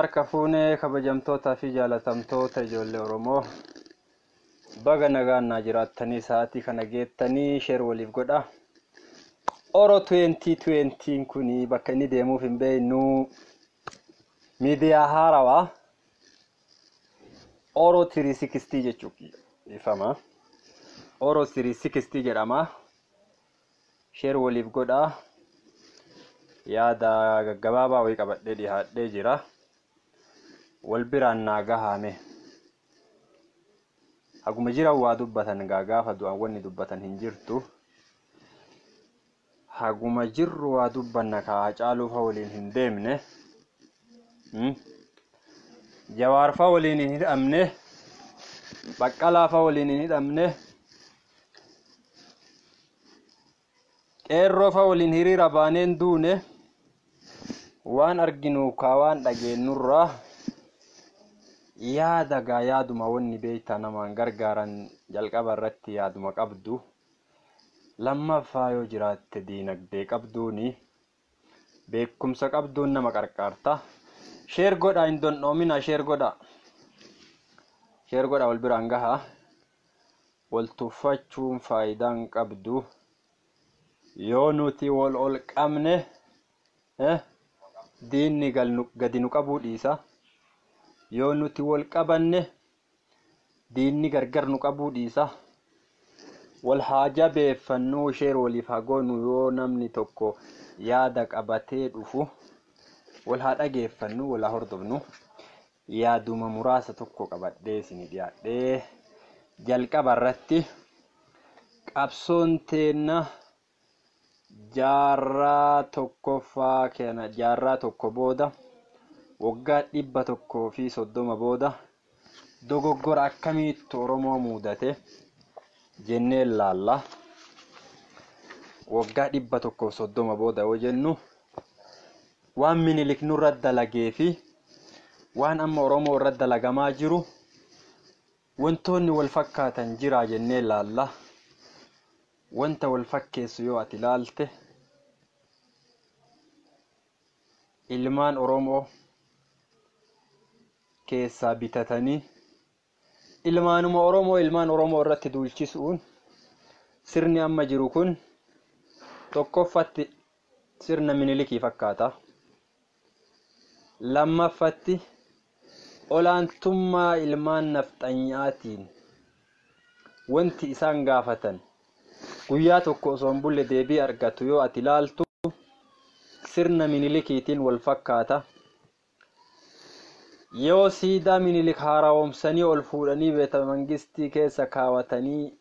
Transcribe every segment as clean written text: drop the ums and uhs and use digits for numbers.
Harka fuunee kabajamtootaa fi jaalatamtoota ijoollee Oromoo baga nagaan jiraattanii sa'aatii kana geettanii sheer waliif godha. Oro 2020 kuni bakka inni deemuuf hin beeknu miidiyaa haarawaa Oro 360 jechuudha ifama. Oro 360 jedhama. Sheer waliif godha. Yaada gaggabaabaa wayii qabadhee dhiyaadhee jira. Wal biraan naagahame. Haguma jira waa dubbatan gaafa du'aawwan dubbatan hin jirtu. Haguma jirru waa dubbanna kaa caaluufa waliin hin deemne. Jawaarfa waliin hin hidhamne. Baqqalaafa waliin hin hidhamne. Qeerroofa waliin hiriira baaneen duune. Waan arginu ka waan dhageenyurraa yaada yaaduma wanni beeyta namaan gargaaran jalqaba irratti yaaduma qabdu. Lammaffaa yoo jiraatte diinagdee qabduuni beekumsa qabduun nama qarqaarta. Sheer godha hin dondhoomina sheer godha. Sheer godha wal biraan gaha. Wal tuffachuun faayidaan qabdu. Yoo nuti wal ol qabne diinni gadi nu qabuu dhiisa. Yoo nuti wal qabanne diinni gargar nu qabuu dhiisa. Wal haaja beeffannuu sheer waliif hagoonu yoo namni tokko yaada qabatee dhufu wal haa dhageeffannu wal haa hordofnu. Yaaduma muraasa tokko qabadhee isin dhiyaadhee jalqaba irratti qabsoon teenna jaarraa tokkoffaa kana jaarraa tokko booda waggaa 130 booda dogoggora akkamiitti Oromoo mudate jennee laalla. Waggaa 130 booda yoo jennu waan Minilik nurra dalagee fi waan amma Oromoo irra dalagamaa jiru wantoonni wal fakkaatan jira jennee laalla. Wanta wal fakkeessu yoo ati ilaalte ilmaan Oromoo keessaa bitatanii ilmaan Oromoo irratti duulchisuun sirni amma jiru kun tokkoffatti sirna Minilikii fakkaata. Lammaffatti olaantummaa ilmaan nafxanyaatiin wanti isaan gaafatan guyyaa tokko osoo hin bulle deebii argatu yoo ati ilaaltu sirna Minilikiitiin wal fakkaata. Yoo siidaa Minilik haara'oomsanii ol fuudhanii beeta mangistii keessa kaawatanii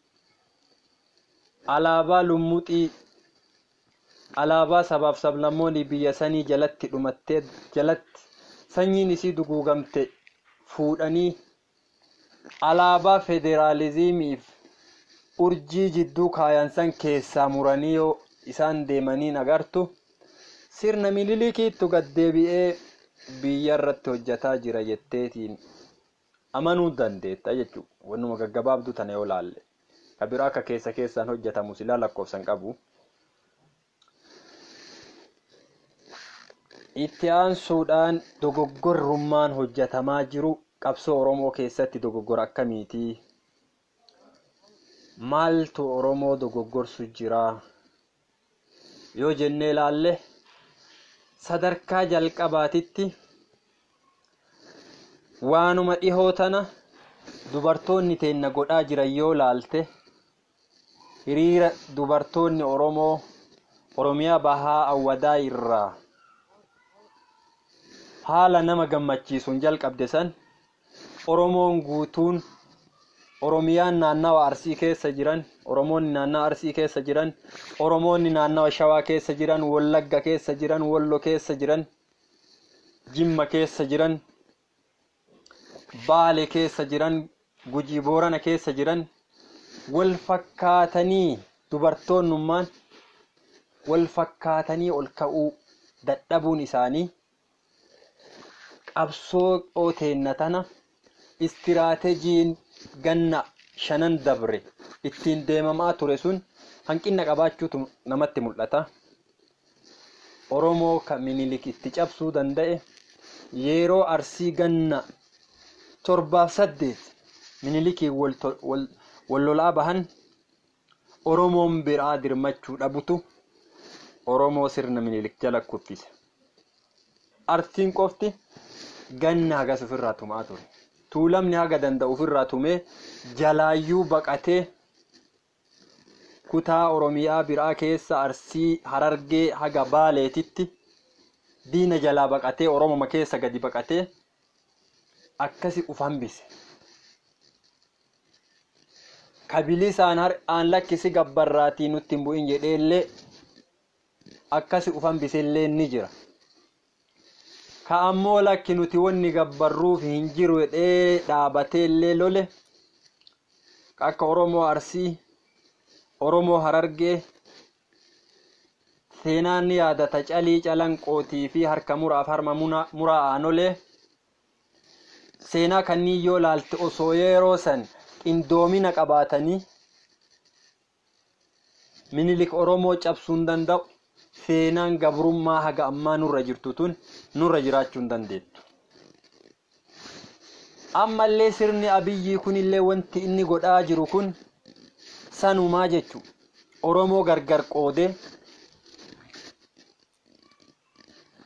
alaabaa lummuxii alaabaa sabaaf sablammoonni biyya sanii jalatti dhumattee jalatti sanyiin isii duguugamte fuudhanii alaabaa federaalizimiif urjii jidduu kaayansan keessaa muranii yoo isaan deemanii agartu sirna Minilikiitu gaddeebi'ee biyya irratti hojjetaa jira jetteetiin amanuu dandeetta jechuudha. Wannuma gaggabaabduu tana yoo laalle kabiraa akka keessaan hojjetamu silaa lakkoofsan qabu. Itti aansuudhaan dogoggorrummaan hojjetamaa jiru qabsoo Oromoo keessatti dogoggora akkamiiti? Maaltu Oromoo dogoggorsu jira? Yoo jennee laalle sadarkaa jalqabaatitti waanuma dhihoo tana dubartoonni teenna godhaa jiran yoo laalte hiriira dubartoonni Oromoo Oromiyaa bahaa awwadaa irraa haala nama gammachiisuun jalqabde san Oromoon guutuun Oromiyaan naannawa Arsii keessa jiran Oromoonni naannawa Arsii keessa jiran Oromoonni naannawa Shawaa keessa jiran Wallagga keessa jiran Wallo keessa jiran Jimma keessa jiran Baale keessa jiran Gujii Boorana keessa jiran wal fakkaatanii dubartoonnummaan wal fakkaatanii ol ka'uu dadhabuun isaanii qabsoo teenna tana istiraateejiin ganna shanan dabre ittiin deemamaa ture sun hanqina qabaachuutu namatti mul'ata. Oromoo kan Minilik itti cabsuu danda'e yeroo Arsii ganna 7-8 Minilikii wal lolaa bahan Oromoon biraa dirmachuu dhabutu Oromoo sirna Minilik jala kuffise. Arsiin qofti ganna hagas ofirraa tumaa ture. Tuulamni haga danda'u ofirraa tumee jalaayyuu baqatee kutaa Oromiyaa biraa keessa Arsii Harargee haga Baaleetitti diina jalaa baqatee Oromoma keessa gadi baqatee akkasi uf hambise. Kabilisaan aan lakkisi gabbarraatii nutti hin bu'in jedheellee akkasi uf hambisellee ni jira. Ka ammoo lakki nuti wanni gabbarruuf hin jiru jedhee dhaabateellee lole akka Oromoo Arsii, Oromoo Harargee seenaan ni yaadata calii calanqootii fi harka muraaf harma muraa aanolee seenaa kannii yoo laalte osoo yeroo san qindoomina qabaatanii Minilik Oromoo cabsuu hin danda'u. Seenaan gabrummaa haga ammaa nurra jirtu tun nurra jiraachuu hin dandeettu. Ammallee sirni Abiyyii kunillee wanti inni godhaa jiru kun sanumaa jechu Oromoo gargar qoodee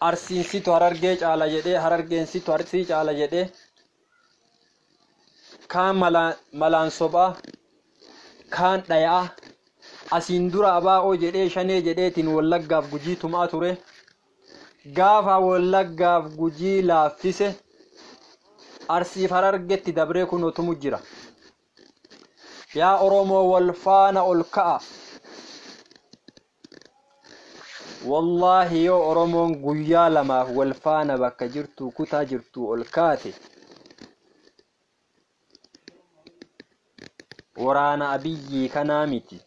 Arsiinsitu Harargee caala jedhee Harargeensitu Arsii caala jedhee kaan malaan sobaa kaan dhayaa asiin dura abaa'oo jedhee shanee jedheetiin Wallaggaaf Gujii tumaa ture. Gaafa Wallaggaaf Gujii laaffise Arsiif Harargeetti dabree kun otumu jira. Yaa Oromoo wal faana ol ka'a. Wallaahi yoo Oromoon guyyaa lamaaf wal faana bakka jirtu kutaa jirtu ol kaate waraana Abiyyii kanaa miti.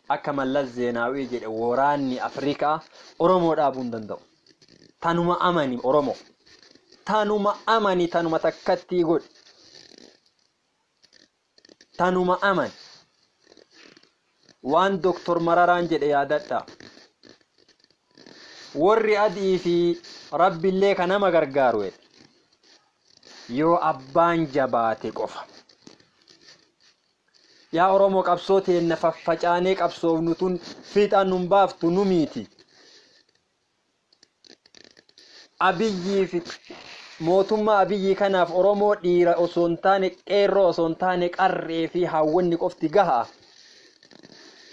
Akka Mallas Zeenaawii jedhe waraanni Afrikaa Oromoo dhaabuu hin danda'u. Tanuma amani Oromoo. Tanuma amani tanuma takkatti godhi. Tanuma amani. Waan Dr. Mararaan jedhe yaadadha. Warri adii fi Rabbillee kan nama gargaaru yoo abbaan jabaate qofa. Yaa Oromoo qabsoo teenna faffacaanee qabsoofnu tun fiixaan nun baaftu nu miti. Abiyyii fi mootummaa Abiyyii kanaaf Oromoo dhiira osoo hin taane qeerroo osoo hin taane qarree fi hawwanni qofti gahaa.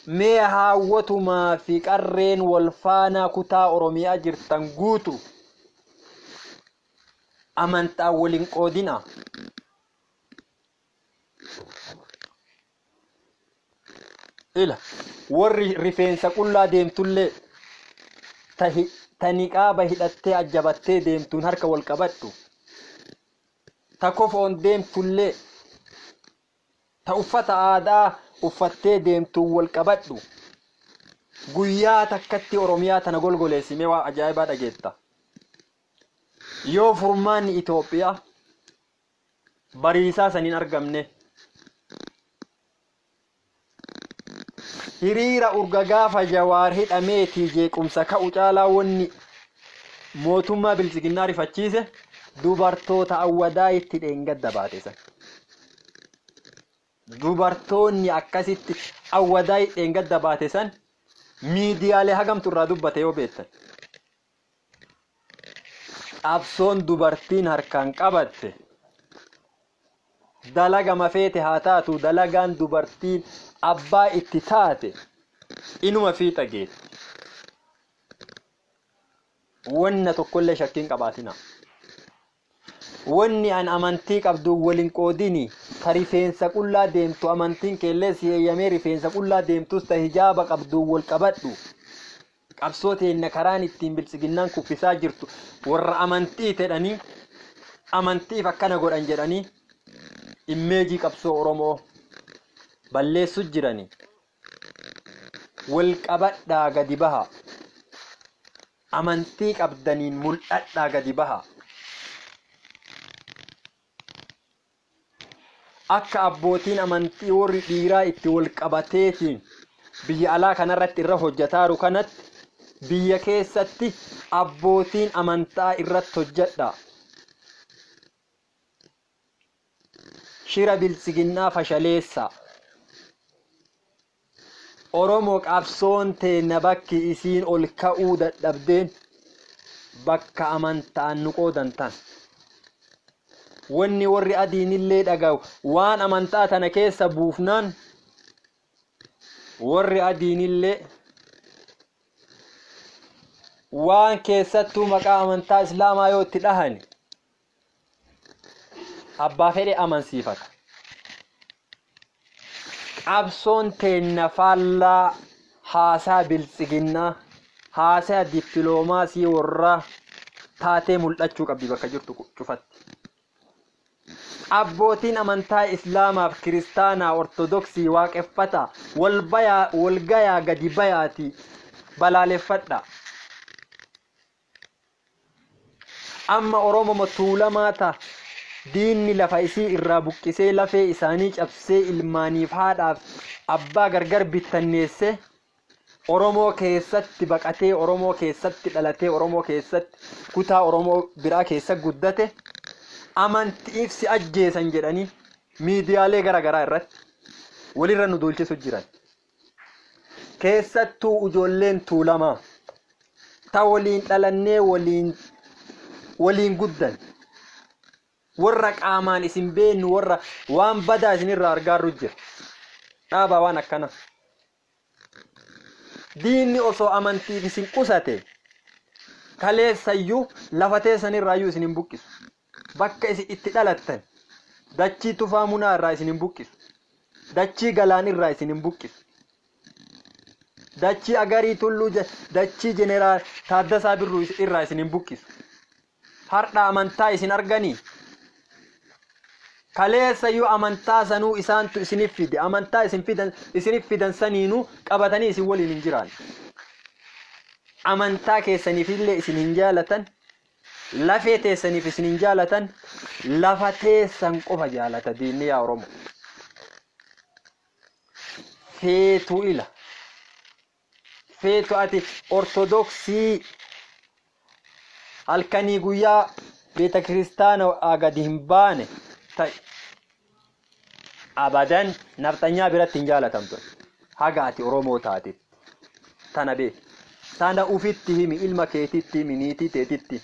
Mee hawwatumaa fi qarreen wal faanaa kutaa Oromiyaa jirtan guutu amantaa waliin qoodina. Ila warri rifeensa qullaa deemtullee tani qaaba hidhattee ajjabattee deemtuun harka wal qabadhu. Ta kofoon deemtullee ta uffata aadaa uffattee deemtuun wal qabadhu. Guyyaa takkatti Oromiyaa tana golgoleessimee waa ajaa'ibaa dhageetta. Yoo furmaanni Itoophiyaa bariisaa saniin argamne hiriira urga gaafa Jawaar hidhameetii jeequmsa ka'u caalaa wanni mootummaa bilchiginnaa rifachiise dubartoota awwadaa itti dheengadda baatesan. Dubartoonni akkasitti awwadaa itti dheengadda baatesan miidiyaalee hagamtu irraa dubbate yoo beektan. Qabsoon dubartiin harkaan qabatte dalaga mafeete haa taatu dalagaan dubartiin abbaa itti taate inuma fiixa geetti. Wanna tokkollee shakkiin qabaatina. Wanni an amantii qabdu waliin qoodini ka rifeensa qullaa deemtu amantiin keellee siyeeyamee rifeensa qullaa deemtus ta hijaaba qabdu wal qabadhu. Qabsoo teenna karaan ittiin bilchiginnaan kuffisaa jirtu warra amantii tedhanii amantiif akkana godhan jedhanii immeejii qabsoo Oromoo balleessu jirani. Wal qabadhaa gadi baha. Amantii qabdaniin mul'adhaa gadi baha. Akka abbootiin amantii warri dhiiraa itti wal qabateetiin biyya alaa kanarratti irra hojjetaaru kanatti biyya keessatti abbootiin amantaa irratti hojjedha. Shira biltsiginnaa fashaleessa. Oromoo qabsoon teenya bakki isiin ol ka'uu dadhabdeen bakka amantaan nu qoodantan. Wanni warri adiinillee dhagahu waan amantaa tana keessa buufnaan warri adiinillee waan keessattuu maqaa amantaa islaamaa yoo itti dhahan abbaa fedhe amansiifata. Qabsoon teenya faallaa haasaa biltsiginnaa haasaa dippiloomaasii warraa taatee mul'achuu qabdi bakka jirtu cufatti. Abbootiin amantaa islaamaaf kiristaanaa ortodoksii waaqeffata walgayaa gadi bayaati balaaleffadha. Amma Oromoo tuulamaa ta'a. Diinni lafa isii irraa buqqisee lafee isaanii cabsee ilmaaniif haadhaaf abbaa gargar bittanneesse Oromoo keessatti baqatee Oromoo keessatti dhalatee Oromoo keessatti kutaa Oromoo biraa keessa guddate amantiif si ajjeesan jedhanii miidiyaalee garagaraa irratti walirra nu duulchisu jiran. Keessattuu ijoolleen tuulamaa ta waliin dhalannee waliin guddan warra qaamaan isin beennu warra waan badaa isinirraa argaarru jira. Dhaabaa waan akkana. Diinni osoo amantiif isin qusate kaleessayyuu lafatee sanirraayyuu isin hin buqqisu. Bakka isin itti dhalattan dachii tufaa munaa irraa isin hin buqqisu. Dachii galaan irraa isin hin buqqisu. Dachii agarii tulluu dachii jeneraal Taaddasaa Birruu irraa isin hin buqqisu. Har'a amantaa isin arganii kaleessayyuu amantaa sanuu isaantu isinif fide amantaa isinif fidan saniinuu qabatanii isin waliin hin jiraan. Amantaa keessaniifillee isin hin jaalatan. Lafee teessaniif isin hin jaalatan. Lafa teessan qofa jaalata diinni yaa Oromoo. Feetu ila. Feetu ati ortodoksii halkanii guyyaa beeta kiristaana gadi hin baane ta'e. Abadan naftanyaa biratti hin jaalatamtu. Haga ati Oromoo taate. Tana bee. Tana ufitti himi ilma keetitti himi niitii teetitti.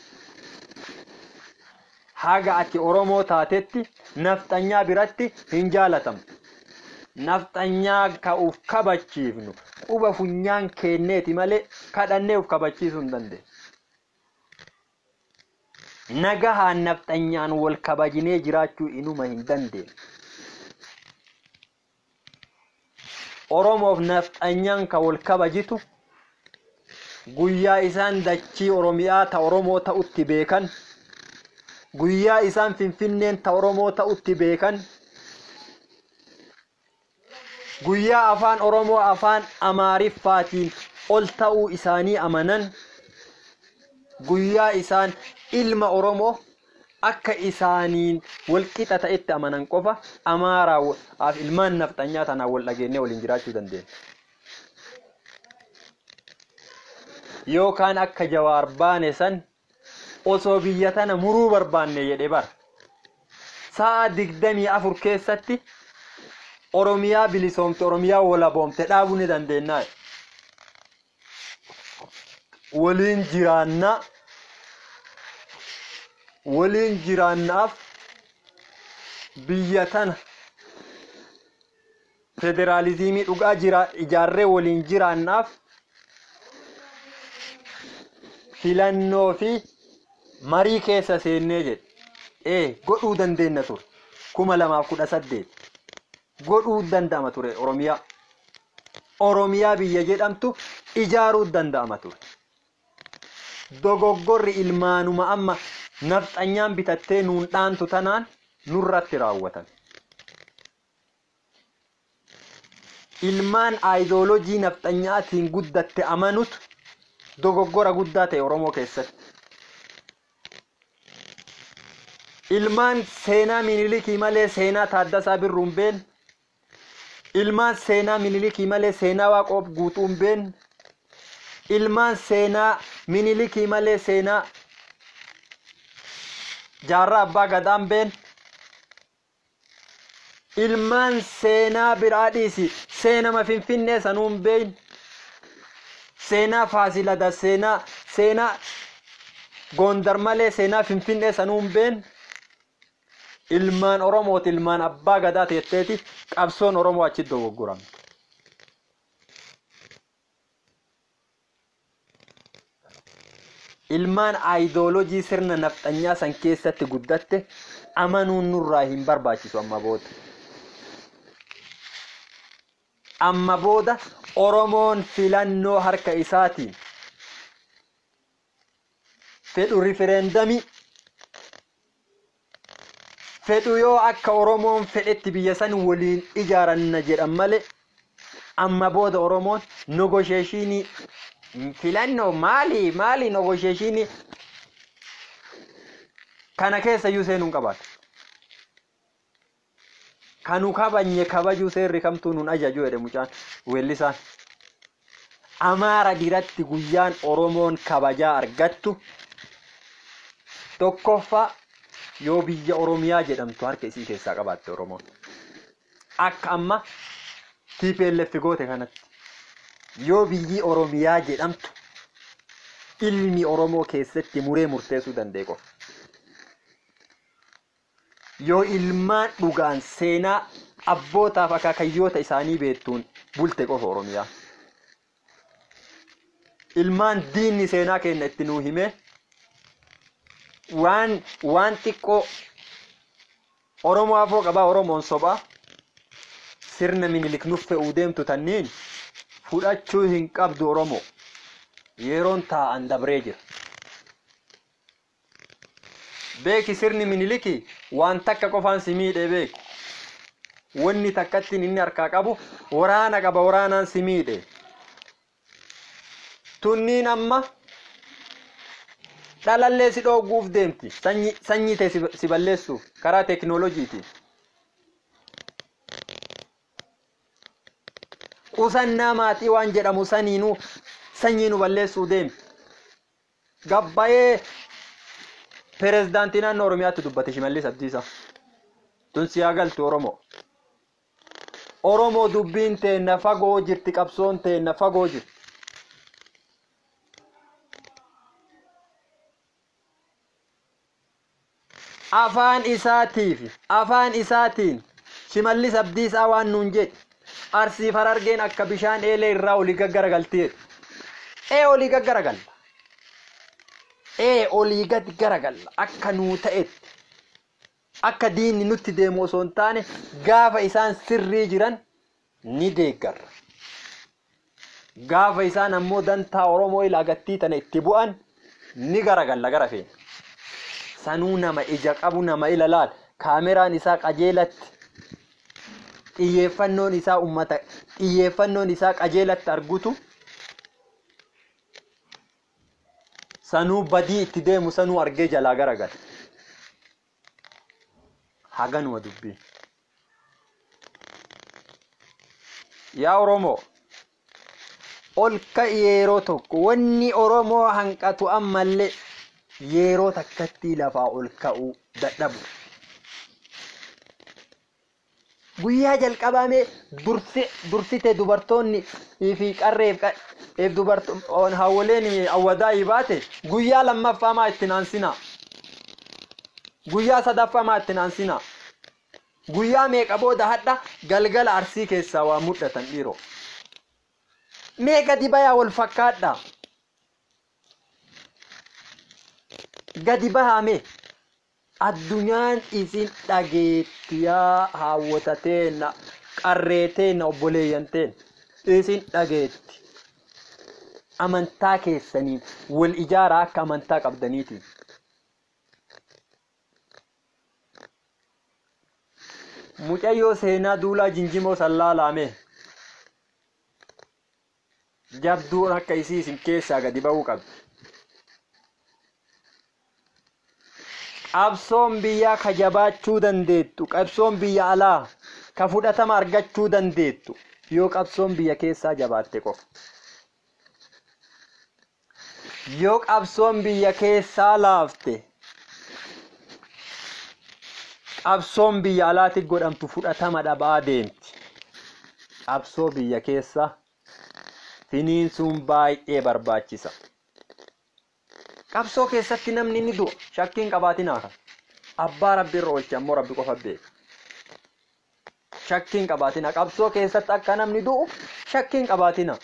Haga ati Oromoo taatetti naftanyaa biratti hin jaalatamtu. Naftanyaa ka'uuf kabachiifnu quba funyaan kenneeti malee kadhannee uf kabachiisuu hin dandeenye. Nagahaan naftanyaan wal kabajinee jiraachuu inuma hin dandeenye. Oromoof naftanyaan ka wal kabajitu guyyaa isaan dachii Oromiyaa ta Oromoo ta'utti beekan guyyaa isaan Finfinneen ta Oromoo ta'utti beekan guyyaa afaan Oromoo afaan Amaariffaatiin ol ta'uu isaanii amanan guyyaa isaan ilma Oromoo akka isaaniin wal qixa ta'etti amanan qofa Amaaraa ilmaan naftanyaa tanaan wal dhageennee waliin jiraachuu dandeenya. Yookaan akka Jawaar baane san osoo biyya tana muruu barbaanne jedhe bara. Sa'a 24 keessatti Oromiyaa bilisoomte Oromiyaa walaboomte dhaabuu ni dandeenya. Waliin jiraannaaf biyya tana federaalizimii dhugaa ijaarree waliin jiraannaaf filannoo fi marii keessa seennee jedhe godhuu dandeenya ture 2018 godhuu danda'ama ture Oromiyaa biyya jedhamtu ijaaruu danda'ama ture. Dogoggorri ilmaanuma amma naftanyaan bitattee nuun dhaantu tanaan nurratti raawwatan. Ilmaan ideoloojii naftanyaatiin guddatte amanutu dogoggora guddaa ta'e Oromoo keessatti. Ilmaan seenaa Minilikii malee seenaa Taaddasaa Birruun been ilmaan seenaa Minilikii malee seenaa Waaqoof guutuun been ilmaan seenaa Minilikii malee seenaa jaarraa abbaa gadaan been ilmaan seenaa biraa dhiisi seenama Finfinnee sanuun been seenaa Faasiladas seenaa Gondar malee seenaa Finfinnee sanuun been ilmaan Oromooti ilmaan abbaa gadaa teetteeti qabsoon Oromoo achi dogoggoramte. Ilmaan ideoloojii sirna nafxanyaa san keessatti guddatte amanuun nurraa hin barbaachisu amma booda Oromoon filannoo harka isaatiin fedhu rifereendamii fedhu yoo akka Oromoon fedhetti biyya san waliin ijaaranna jedhan malee amma booda Oromoon negotiationii filannoo maali negotiationii kana keessa iyyuu seenuun qabaata. Kanu kabanye kabajuu seerri kamtuu nun ajaju jedhe mucaan weellisaan. Amaara diratti guyyaan Oromoon kabajaa argattu tokkoffaa yoo biyya Oromiyaa jedhamtu harka isii keessaa qabaatte Oromoon. Akka amma TPLF goote kanatti yoo biyyi Oromiyaa jedhamtu ilmi Oromoo keessatti muree murteessuu danda'e qofa. Yoo ilmaan dhugaan seenaa abbootaaf akaakayyoota isaanii beektuun bulte qofa Oromiyaa. Ilmaan diinni seenaa keenya itti nuu hime waan xiqqoo Oromoo afoo qabaa Oromoon sobaa sirna Minilik nuuf fe'uu deemtu tanniin fudhachuu hin qabdu Oromoo yeroon taa'an dabree jira. Beeki sirni Miniliki waan takka qofaan si miidhe beeku. Wanni takkattiin inni harkaa qabu waraana qaba waraanaan si miidhe. Tunniin amma dhalallee si dhooguuf deemti sanyii ta'e si balleessuuf karaa teekinooloojiitiin. Qusannaa maatii waan jedhamu saniinuu sanyii nu balleessuu deemti. Gabbayee Pirezidaantii naannoo Oromiyaatti dubbate Shimallis Abdiisaa. Tun siyaa galtu Oromoo. Oromoo dubbiin teenna fagoo jirti qabsoon teenna fagoo jirti. Afaan isaatiin Shimallis Abdiisaa waan nuun jedhe Arsii Harargeen akka bishaan eelee irraa olii gaggaragalteedha. Olii gaggaragalla. Olii gad garagalla akka nuu ta'etti akka diinni nutti deemu osoo hin taane gaafa isaan sirrii jiran ni deeggarra. Gaafa isaan ammoo dantaa Oromoo ilaagattii tana itti bu'an ni garagalla gara feena. Sanuu nama ija qabu nama ila laal kaameraan isaa qajeelatti xiyyeeffannoon isaa qajeelatti argutu sanuu badii itti deemu sanuu argee jalaa garagala. Haganuma dubbii. Yaa Oromoo ol ka'i yeroo tokko wanni Oromoo hanqatu ammallee yeroo takkatti lafaa ol ka'uu dadhabu. Guyyaa jalqabame dursite dubartoonni fi qarreef dubartoonni hawwaleen awwadaa ibaate guyyaa lammaffaa maa itti naansina. Guyyaa sadaffaa maa itti naansina. Guyyaa meeqa booda hadha galgala Arsii keessaa waa mudhatan dhiiroo. Meeqa dibayaa wal fakkaadha. Gadi bahame addunyaan isin dhageettiyaa hawwatateen qarreeteen obboleeyyanteen isin dhageetti. Amantaa keessaniin wal ijaaraa akka amantaa qabdaniitiin. Mucayyoo seenaa duulaa Jinjimoo Sallaalaame jabduun akka isii isin keessaa gadi ba'uu qabdi. Qabsoon biyyaa ka jabaachuu dandeettu, qabsoon biyya alaa ka fudhatama argachuu dandeettu yoo qabsoon biyya keessaa jabaatte qofa. yoo qabsoon biyya keessaa laafte qabsoon biyya alaatti godhamtu fudhatama dhabaa deemti. Qabsoo biyya keessa finiinsuun baay'ee barbaachisa. Qabsoo keessatti namni ni du'a shakkiin qabaatinaa kan abbaa rabbi irra oolche ammoo rabbi qofa beeka. Shakkiin qabaatina qabsoo keessatti akka namni du'u shakkiin qabaatina.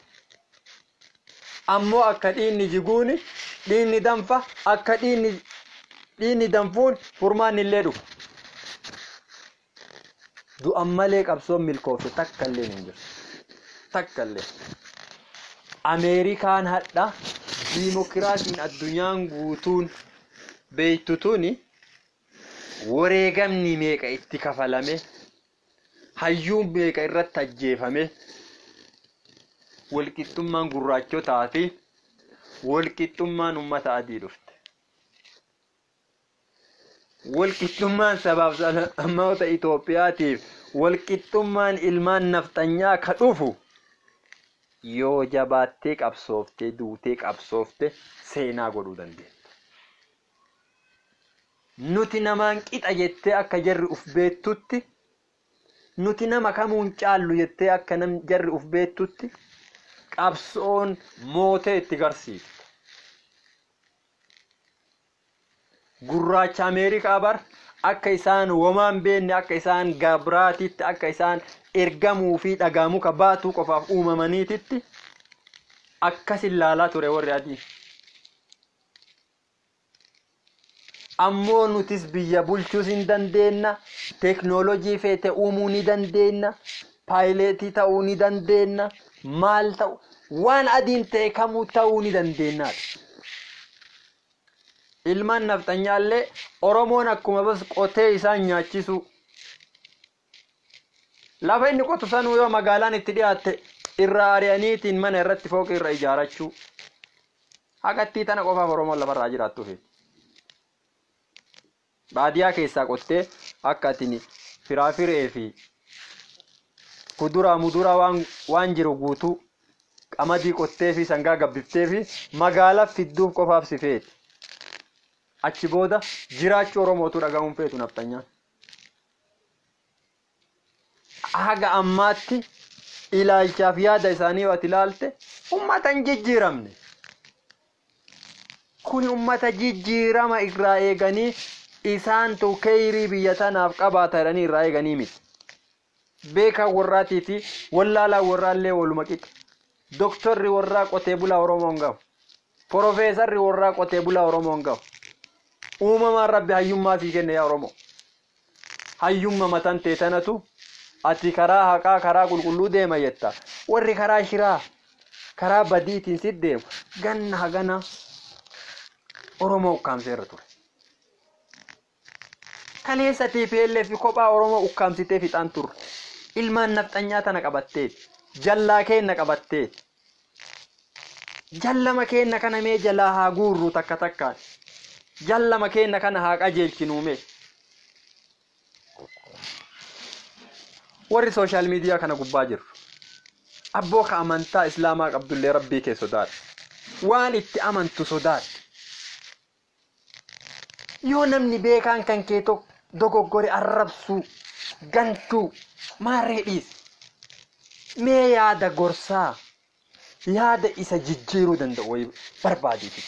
Ammoo akka dhiinni jiguuni dhiinni danfa akka dhiinni danfuun furmaan illee dhufa. Du'an malee qabsoon milkoofte takka illee hin jiru. Takka illee. Ameerikaan hadha diimokiraasiin addunyaan guutuun beeytutuuni wareegamni meeqa itti kafalame hayyuun meeqa irratti ajjeefame walqixxummaan gurraachotaa fi walqixxummaan ummata adii dhufte. Walqixxummaan sabaaf sablammoota Itoophiyaatiif walqixxummaan ilmaan nafxanyaa ka dhufu yoo jabaattee qabsooftee duutee qabsoofte seenaa godhuu dandeetta. Nuti namaan qixa jettee akka jarri uf beettutti nuti nama kamuun caallu jettee akka jarri uf beettutti qabsoon mootee itti garsiifte. Gurraacha Ameerikaa bar akka isaan womaan beenne akka isaan gabraatitti akka isaan ergamuu fi dhagaamuu ka baatuu qofaaf uumamaniititti akkas ilaalaa ture warri adii. Ammoo nutis biyya bulchuus hin dandeenna, teknoolojii feete uumuu ni dandeenna, paayileetii ta'uu ni dandeenna, maal ta'u waan adiin ta'e kamuu ta'uu ni dandeennaadha. Ilmaan nafxanyaallee Oromoon akkuma bas qotee isaan nyaachisu. Lafa inni qotu sanuu yoo magaalaan itti dhiyaatte irraa ari'aniitiin mana irratti fooqi irra ijaarachuu. Haqattii tana qofaaf Oromoon lafarraa jiraattuufi. Baadiyyaa keessaa qottee akka atin firaafiree fi kuduraa muduraa waan jiru guutuu qamadii qottee fi sangaa gabbiftee fi magaalaa fidduuf qofaaf si feeti. Achi booda jiraachuu Oromootu dhagahuun feetu nafxanyaan. Haga ammaatti ilaalchaaf yaada isaanii yoo ati ilaalte ummata hin jijjiiramne. Kun ummata jijjiirama irraa eeganii isaantu keyrii biyya tanaaf qabaata jedhanii irraa eeganii miti. Beekaa warraatii fi wallaalaa warraallee waluma qixa. Doktorri warraa qotee bulaa Oromoon gahu. Profeesarri warraa qotee bulaa Oromoon gahu. Uumamaan rabbi hayyummaa sii kenne yaa Oromoo. Hayyumma matan teetanatu ati karaa haqaa karaa qulqulluu deema jetta. Warri karaa shiraa karaa badiitiin sit deemu ganna hagana Oromoo ukkaamseerra ture. Kaleessa TPLF fi kophaa Oromoo ukkaamsitee fixaan turre. Ilmaan nafxanyaa tana qabatteeti. Jallaa keenna qabatteeti. Jallama keenna kana mee jalaa haa guurru takka takkaan. Jallama keenna kana haa qajeelchinuume. Warri sooshaal miidiyaa kana gubbaa jiru. Abboo ka amantaa Islaamaa qabdullee rabbii kee sodaadha. Waan itti amantu sodaadha. Yoo namni beekaan kan kee dogoggore arrabsuu gantuu maarree dhiisi. Mee yaada gorsaa yaada isa jijjiiruu danda'u barbaadiiti.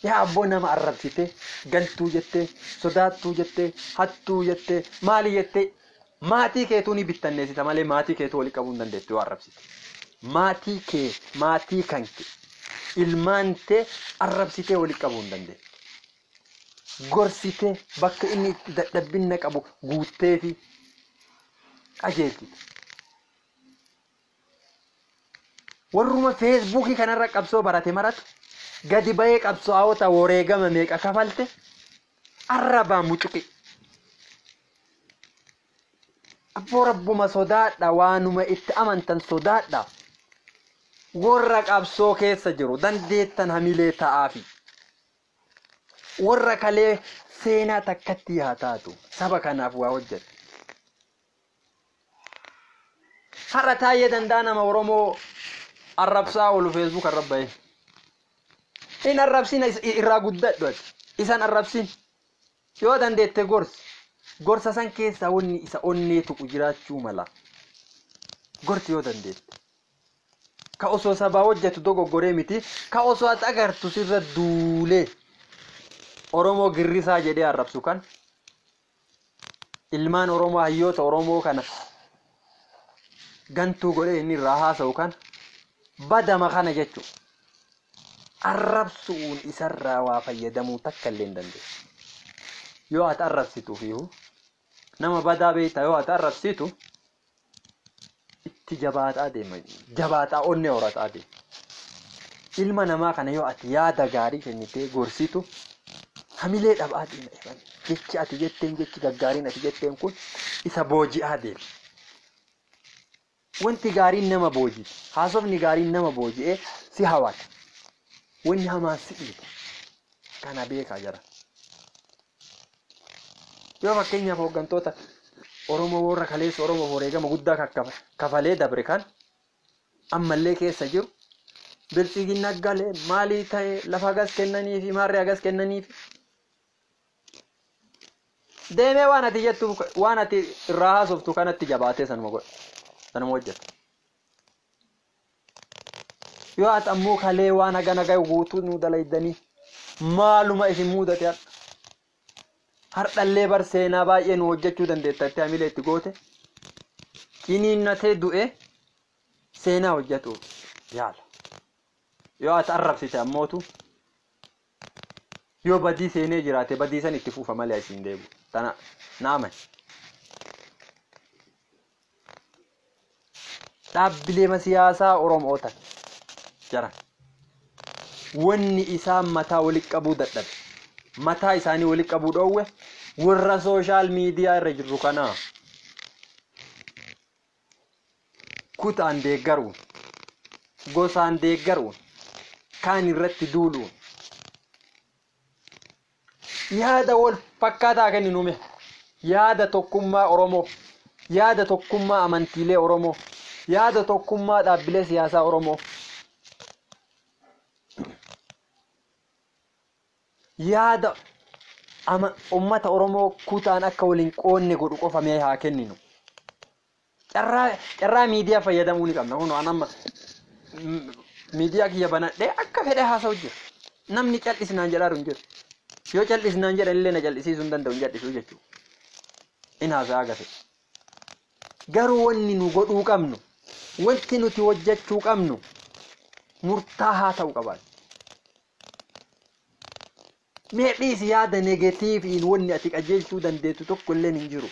Yaa abboo nama arrabsite gantuu jettee sodaattuu jettee hattuu jettee maali jettee maatii keetuu ni bittanneessita malee maatii keetuu walii qabuu hin dandeettu yoo arrabsite. Maatii kee maatii kan kee ilmaan tee arrabsitee walii qabuu hin dandeettu. Gorsitee bakka inni itti dadhabbinna qabu guuttee fi qajeelchite. Warruma feesbuukii kanarra qabsoo barate maratu gadi ba'ee qabsaa'ota wareegama meeqa kafalte arrabaa mucuqi. Abboo rabbuma sodaadha waanuma itti amantan sodaadha. Warra qabsoo keessa jiru dandeettan hamilee ta'aafi. Warra kalee seenaa takkatti haa taatu saba kanaaf waa hojjete. Har'a taayee danda'a nama Oromoo arrabsaa oolu feesbuuk arrabba'e. in arrabsina irraa guddadhu isan arrabsin yoo dandeette gorsa san keessa wanni isa onnee tuqu jiraachuu mala gorti yoo dandeette ka osoo sabaa hojjetu dogoggoree miti ka osoo at agartu sirra duulee Oromoo girrisaa jedhee arrabsu kan ilmaan Oromoo hayyoota Oromoo kana gantuu godhee inni irraa haasa'u kan badama kana jechuudha. Arrabsuun isarraa waa fayyadamuu takka illee hin dandeessu. Yoo ati arrabsitu fiihu nama badaa beektaa yoo ati arrabsitu itti jabaataa deema jabaataa onnee horataa deema. Ilma namaa kana yoo ati yaada gaarii kennitee gorsitu hamilee dhabaa deema. Jechi ati jetteen jechi gaggaariin ati jetteen kun isa booji'aa deema. Wanti gaariin nama booji'e haasofni gaariin nama booji'ee si hawata. Wanni hamaan si dhiiba. Kana beekaa jira. Yoo fakkeenyaaf hooggantoota Oromoo warra kaleessa Oromoo wareegama guddaa kafalee dabre kan ammallee keessa jiru bilchiginna galee maalii ta'e lafa gas kennanii fi maarree gas kennanii fi deemee waan ati jettu waan ati irraa haasoftu kanatti jabaatee sanuma godha. Sanuma hojjeta. Yoo ati ammoo kalee waan hagana gahu guutuu nu dalaydanii maaluma isin mudate hardhallee bar seenaa baay'ee nu hojjechuu dandeettatti hamilee itti goote qiniinnatee du'e seenaa hojjetu yaala. Yoo ati arrabsite ammootu yoo badii seenee jiraate badii san itti fuufa malee isin deebu. Tana naaman. Dhaabbilee siyaasaa Oromoota jara. Wanni isaan mataa walitti qabuu dadhabe. Mataa isaanii walitti qabuu dhoowwe warra sooshaal miidiyaa irra jiru kana kutaan deeggaruun gosaan deeggaruun kaan irratti duuluun yaada wal fakkaataa kenninume yaada tokkummaa Oromoo yaada tokkummaa amantiilee Oromoo yaada tokkummaa dhaabbilee siyaasaa Oromoo yaada ummata Oromoo kutaan akka waliin qoonne godhu qofamee haa kenninu. Carraa miidiyaa fayyadamuu ni qabna. Kun waan amma miidiyaa kiyya banadhee akka fedhe haasa'u jira. Namni cal'isnaan jedhaaru hin jiru. Yoo cal'isnaan jedhan illee na cal'isiisuu hin danda'u hin jal'isuu jechuudha. In haasa'a gafe. Garuu wanni nu godhuu qabnu wanti nuti hojjechuu qabnu murtaa'aa ta'uu qaba. Meedhiis yaada negatiiviin wanni ati qajeelchuu dandeettu tokko illee hin jiru.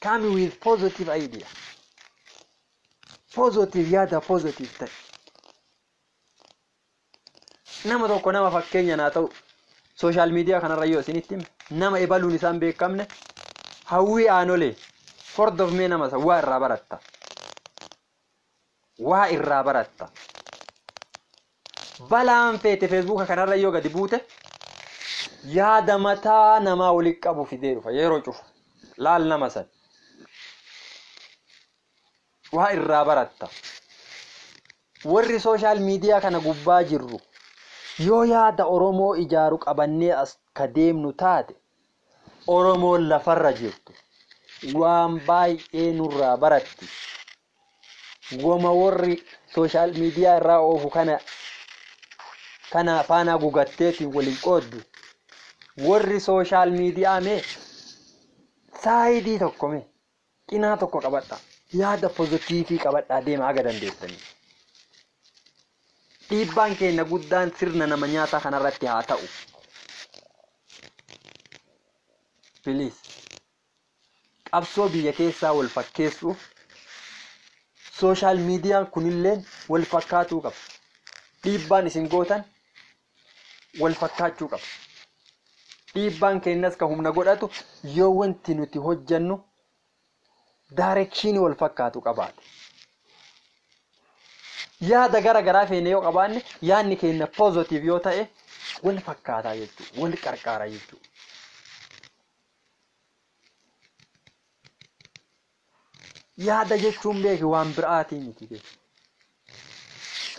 Come with positive idea. Positive yaada positive ta'e. Nama tokko nama fakkeenya naa ta'u social media kanarra yoo isinitti nama ebaluun isaan beekamne hawwii aanolee hordofmee nama isa waa irraa baratta. Waa irraa baratta. Balaan feete Facebook kanarra yoo gadi buute yaada mataa namaa walitti qabu fidee dhufa yeroo cufa laal nama san waa irraa baratta. Warri social media kana gubbaa jirru yoo yaada Oromoo ijaaru qabannee as ka deemnu taate Oromoon lafarra jirtu waan baay'ee nurraa baratti. Goma warri social media irraa oofu kana faana gugatteetiin waliin qooddu warri social media mee saayidii tokko mee qinaa tokko qabadha yaada pozitiivii qabadhaa deema aga dandeessanii. Dhiibbaan keenya guddaan sirna nama nyaataa kanarratti haa ta'u. Please qabsoo biyya keessaa wal fakkeessuuf social media kunillee wal fakkaatuu qaba. Dhiibbaan isin gootan wal fakkaachuu qaba. Dhiibbaan keenyas ka humna godhatu yoo wanti nuti hojjannu direction wal fakkaatu qabaate. Yaada garaa feene yoo qabaanne yaadni keenya positive yoo ta'e wal fakkaataa jechuudha. Wal qarqaaraa jechuudha. Yaada jechuun beeki waan biraatii miti.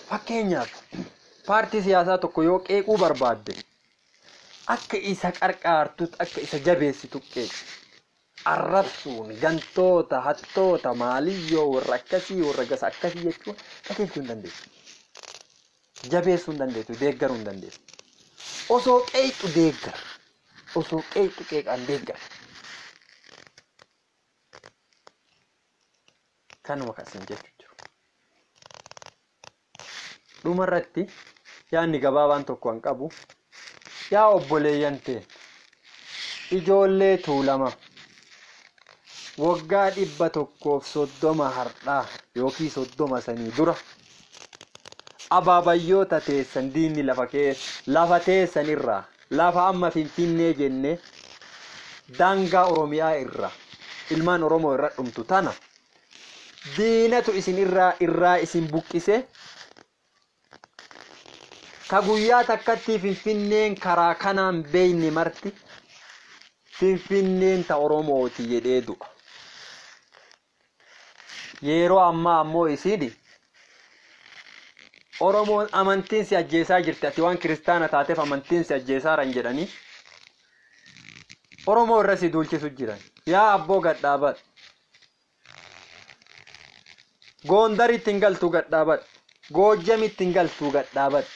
Fakkeenyaaf paartii siyaasaa tokko yoo qeequu barbaadde akka isa qarqaartutti akka isa jabeessitu qeequ. Arrabsuun gantoota hattoota maaliyyoo warra akkasii warra gasa akkasii jechuun qajeelchuu hin dandeessu. Jabeessuu hin dandeessu, deeggaruu hin dandeessu. Osoo qeequ deeggar, osoo qeequ qeeqaan deeggar. Kanuma kasin jechuu jiru. Dhumarratti yaadni gabaabaan tokko hin qabu. Yaa obboleeyyan ta'e ijoollee tuulama waggaa 130 har'aa yookiin 30 sanii dura abaabayyoota teessan diinni lafa teessan irraa lafa amma Finfinnee jenne daangaa Oromiyaa irraa ilmaan Oromoo irra dhumtu tana diinatu isin irraa isin buqqise ka guyyaa takkatti Finfinneen karaa kanaan beeyne marti Finfinneen ta Oromooti jedhee du'a. Yeroo ammaa ammoo isidi Oromoon amantiin si ajjeesaa jirti ati waan kiristaana taateef amantiin si ajjeesaa ran jedhanii Oromoo irra si duulchisu jiran. Yaa abboo gadhaabadhu. Gondaritti hin galtuu gadhaabadhu. Goojjamitti hin galtuu gadhaabadhu.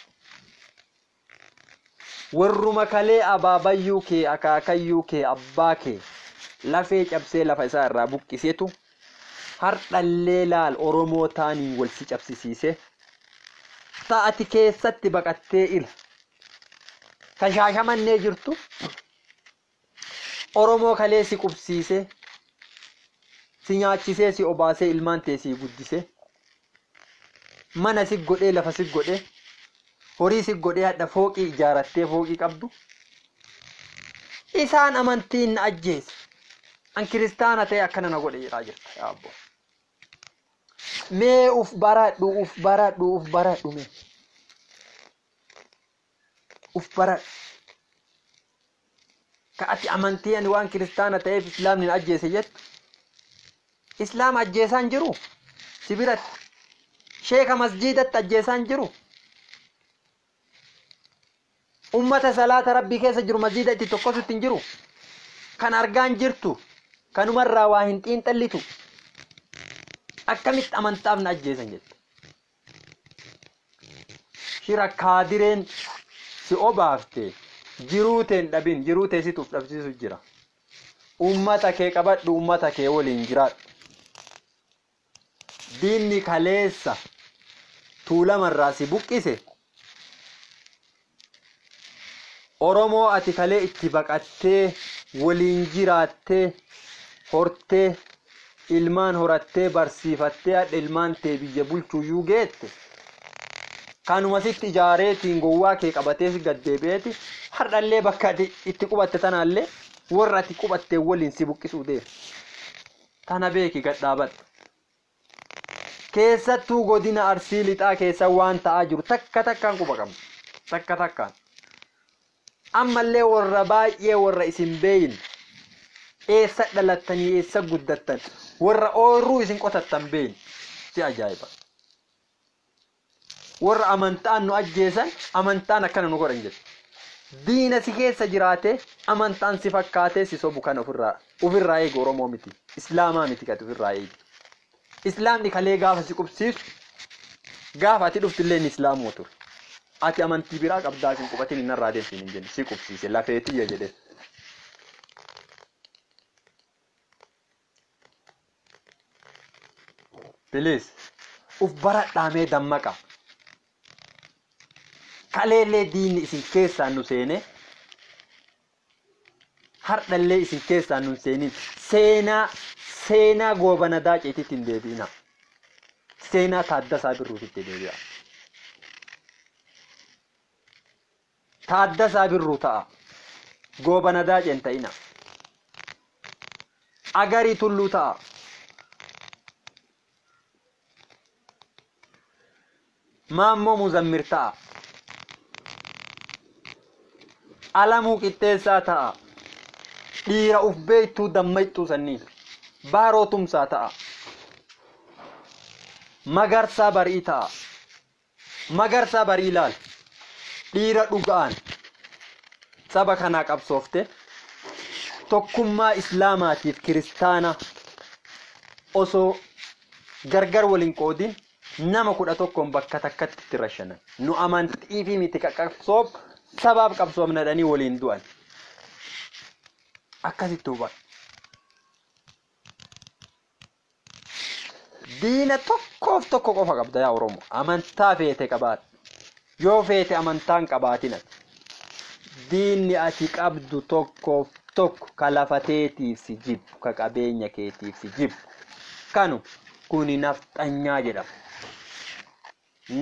Warruma kalee abaabayyuu kee akaakayyuu kee abbaa kee lafee cabsee lafa isaa irraa buqqisetu hardhallee laal Oromoo taaniin wal si cabsisiise ta'ati keessatti baqattee ila kashaashamannee jirtu Oromoo kalee si qubsiise si nyaachisee si obaasee ilmaan tee si guddise mana si godhee lafa si godhee horii si godhee hadha fooqii ijaarattee fooqii qabdu isaan amantiin na ajjeese an kiristaana ta'e akkana na godhe jedhaa jirta yaa abboo. Mee uf baradhu mee uf baradhu ka ati amantii ani waan kiristaana ta'eef islaamni na ajjeese jettu islaam ajjeesaan jiru si biratti sheeka masjiidatti ajjeesaan jiru ummata salaata rabbii keessa jiru masjiida itti tokkosutti hin jiru kan argaan jirtu kanumarraa waa hin xiinxallitu akkamitti amantaaf na ajjeesan jette. Shira kaadireen si obaafte jiruu teen dhabin jiruu teessituuf dhabsiisu jira. Ummata kee qabadhu ummata kee waliin jiraadhu. Diinni kaleessa tuulamarraa si buqqise Oromoo ati kalee itti baqattee waliin jiraattee hortee ilmaan horattee barsiifattee hadha ilmaan tee biyya bulchuuyyuu geette kanuma sitti ijaareetiin gowwaa kee qabatee si gaddeebi'eeti hardhallee bakka itti qubatte tanaallee warra ati qubattee waliin si buqqisuu deema. Tana beeki gadhaabadhu. Keessattuu godina Arsii lixaa keessa waan ta'aa jiru takka takkaan quba qabdu. Takka takkaan. Ammallee warra baay'ee warra isin beeyin eessa dhalattanii eessa guddattan warra ooyiruu isin qotattan beeyin si ajaa'iba. Warra amantaan nu ajjeesan amantaan akkana nu godhan jedhu. Diina si keessa jiraate amantaan si fakkaatee si sobu kana ofirraa eegu Oromoo miti. Islaamaa miti kan ofirraa eegu. Islaamni kalee gaafa si qubsiisu gaafa ati dhuftillee ni islaamoo ture. Ati amantii biraa qabdaa sin qubatiin hin irraa deemsin hin jenne si qubsiise lafeetiyya jedhe. Bilis uf baradhaamee dammaqa. Kaleellee diinni isin keessaan nu seene hardhallee isin keessaan nu seenin seenaa goobana daaceetitti hin deebiina. Seenaa Taaddasaa Birruutitti deebi'a. Taaddasaa Birruu ta'a. Goobana daacee hin ta'ina. Agarii Tulluu ta'a. Maammoo Muzammir ta'a. Alamuu Qixxeessaa ta'a. Dhiira uf beektuu dammayxuu sanniin. Baaroo Tumsaa ta'a. Magarsaa Barii ta'a. Magarsaa bari ilaal dhiira dhugaan saba kanaa qabsoofte tokkummaa islaamaatiif kiristaana osoo gargar waliin qoodin nama 11 bakka takkatti itti rashanan nu amantii fi miti qabsoof sabaaf qabsoofna dhanii waliin du'an akkasitti huba diina tokkoof tokko qofa qabda yaa Oromoo amantaa feete qabaat yoo feete amantaan qabaatina diinni ati qabdu tokkoof tokko kalafateetiif si jibbu ka qabeenya keetiif si jibbu kanu kuni nafxanyaa jedhama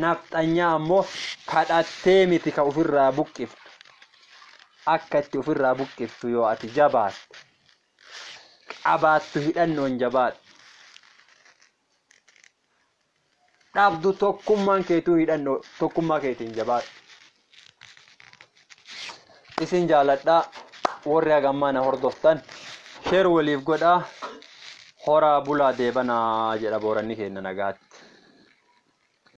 nafxanyaa ammoo kadhattee miti ka ofirraa buqqiftu akka itti ofirraa buqqiftu yoo ati jabaatte qabaattu hidhannoon jabaadhu dhabdu tokkummaan keetuu hidhannoo tokkummaa keetiin jabaadhu isin jaaladhaa warri hagammaana hordoftan sheer waliif godhaa horaa bulaa deebanaa jedha booranni keenya nagaatti